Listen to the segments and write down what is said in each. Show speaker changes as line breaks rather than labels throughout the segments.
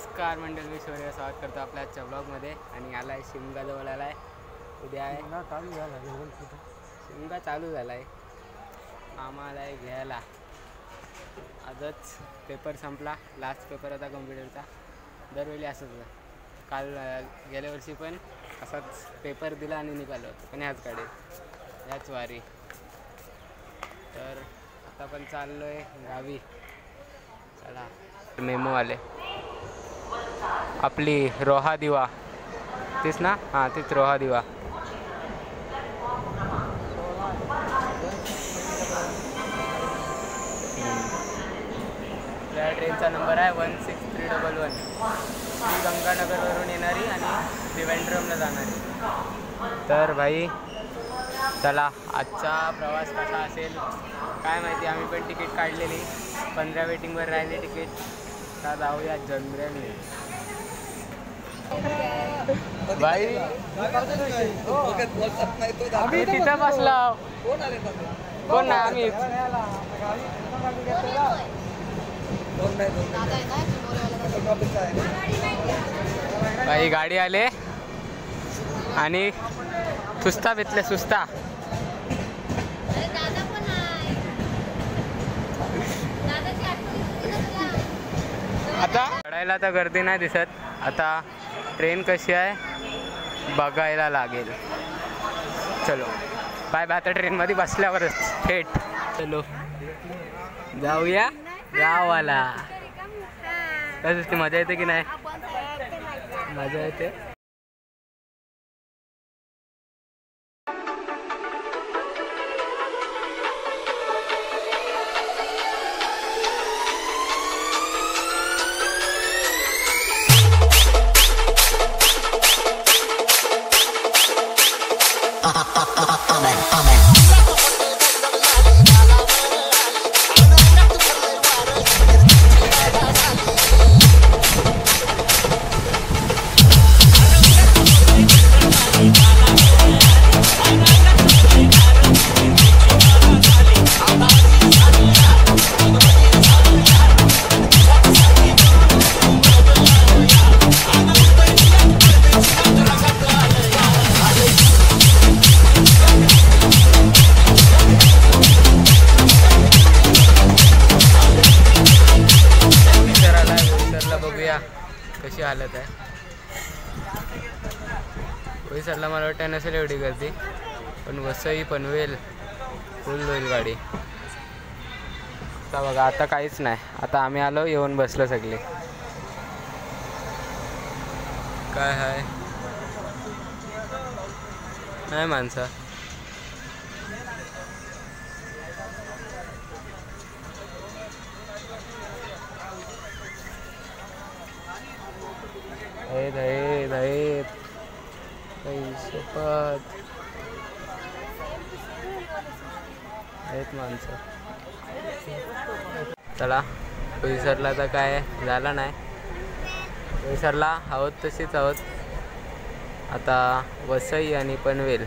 नमस्कार मंडळ, मी शौर्य स्वागत करतो आपल्या आजच्या ब्लॉगमध्ये. आणि आला आहे शिमगा जवळ आला आहे. उद्या आहे शिमगा चालू झाला आहे. मामा आला आहे घ्यायला. आजच पेपर संपला, लास्ट पेपर होता कम्प्युटरचा. दरवेळी असंच होतं. काल गेल्या वर्षी पण असाच पेपर दिला आणि निघालो होतो, पण ह्याच गाडी ह्याच वारी. तर आता पण चाललो आहे गावी. चला, मेमो आले. आपली रोहा दिवा तीच ना? हां, तीच रोहा दिवा. या ट्रेनचा नंबर आहे 16311. ती गंगानगरवरून येणारी आणि त्रिवेंद्रमला जाणारी. तर भाई चला, आजचा प्रवास कसा असेल काय माहिती. आम्ही पण तिकीट काढलेली, 15 वेटिंगवर राहिली तिकीट. आता जाऊया जनरलने. भाई आम्ही तिथं बसला. कोण ना आम्ही भाई गाडी आले आणि सुस्ता भेटले. सुस्ता आता चढायला तर गर्दी नाही दिसत. आता ट्रेन कशी आहे बघायला लागेल. चलो बाय बाय. आता ट्रेनमध्ये बसल्यावरच थेट चलो जाऊया गावाला. कसं ती मजा येते की नाही? मजा येते. कशी हालत आहे बोईसरला. मला वाटतं नसेल एवढी गर्दी, पण वसई पनवेल फुल होईल गाडी. आता बघा, आता काहीच नाही. आता आम्ही आलो, येऊन बसलो सगळे. काय आहे नाही माणसं. आहेत माणसं. चला, बोईसरला तर काय झालं नाही. बोईसरला आहोत तशीच आहोत. आता वसई आणि पनवेल.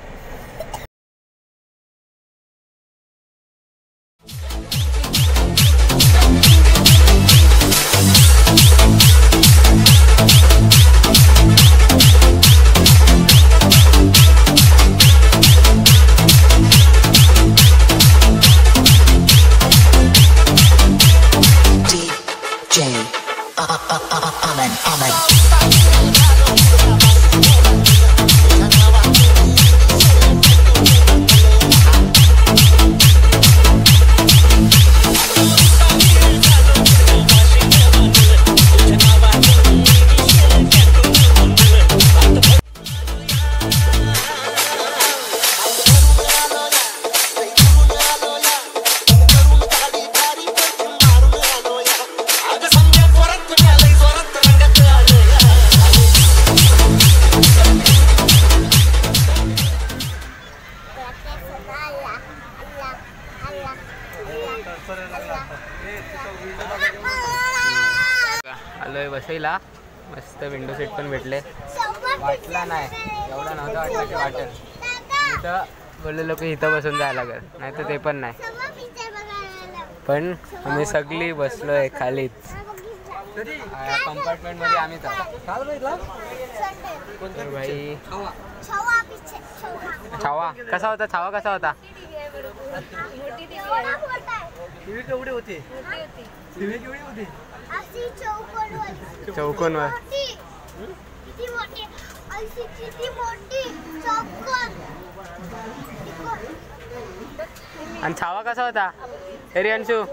आलोय वसईला. मस्त विंडो सीट पण भेटले. वाटला नाही, एवढा नव्हता वाटला की वाटेल. इथं बोललेलो की इथं बसून जायला लागेल, नाही तर ते पण नाही. पण आम्ही सगळी बसलोय खालीच. कंपार्टमेंट मध्ये आम्ही भाई छावा कसा होता? छावा कसा होता?
केवढी होती?
चौकोनवर आणि छावा कसा होता? अरे अंशू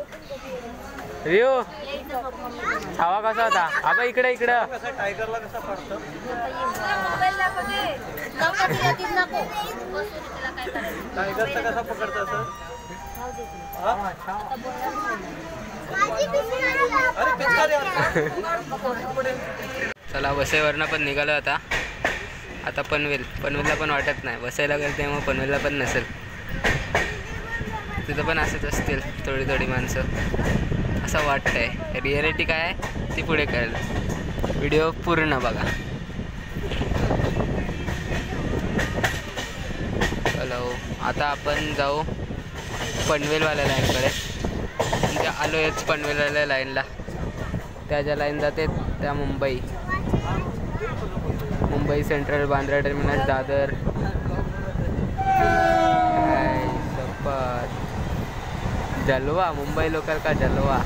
रिओ छावा कसा होता? आबा इकडे इकडं
टायगरला कसा पडतं? टायगरचा कसा पकडतो सर?
चला वसईवरनं पण निघालो आता पनवेलला पण वाटत नाही. वसईला करते मग पनवेलला पण नसेल. तिथं पण असंच असतील थोडी माणसं असं वाटतंय. रिॲलिटी काय आहे ती पुढे कळेल. व्हिडिओ पूर्ण बघा. चलो आता आपण जाऊ पनवेलवाल्या लाईनकडे. म्हणजे आलो आहेच पनवेलवाल्या लाईनला. त्या ज्या लाईन जाते त्या मुंबई सेंट्रल, बांद्रा टर्मिनस, दादर. जलवा मुंबई लोकल का जलवा.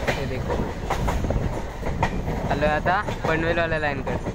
हे देखो आलो आता पनवेलवाल्या लाईनकडे.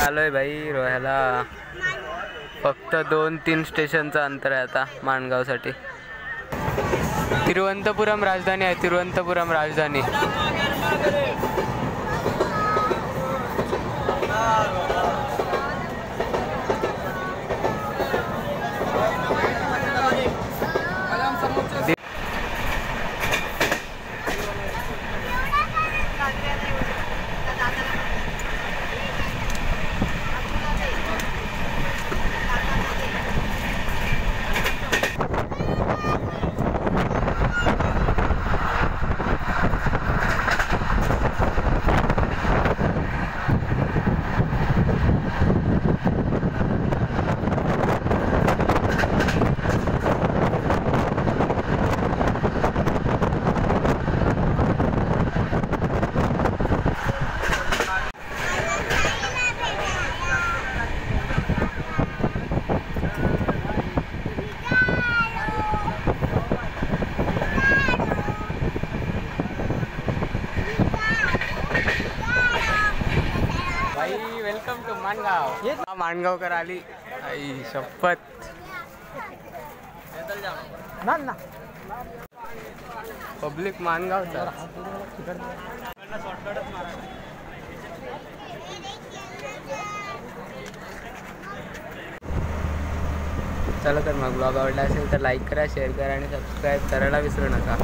आलोय भाई रोह्याला. फक्त 2-3 स्टेशनचं अंतर आहे आता माणगावसाठी. तिरुवनंतपुरम राजधानी आहे. तिरुवनंतपुरम राजधानी. Welcome to Mangaon. माणगावकर आली आई शपथ. पब्लिक माणगावचा. चला तर मग ब्लॉग आवडला असेल तर लाईक करा, शेअर करा आणि सबस्क्राईब करायला विसरू नका.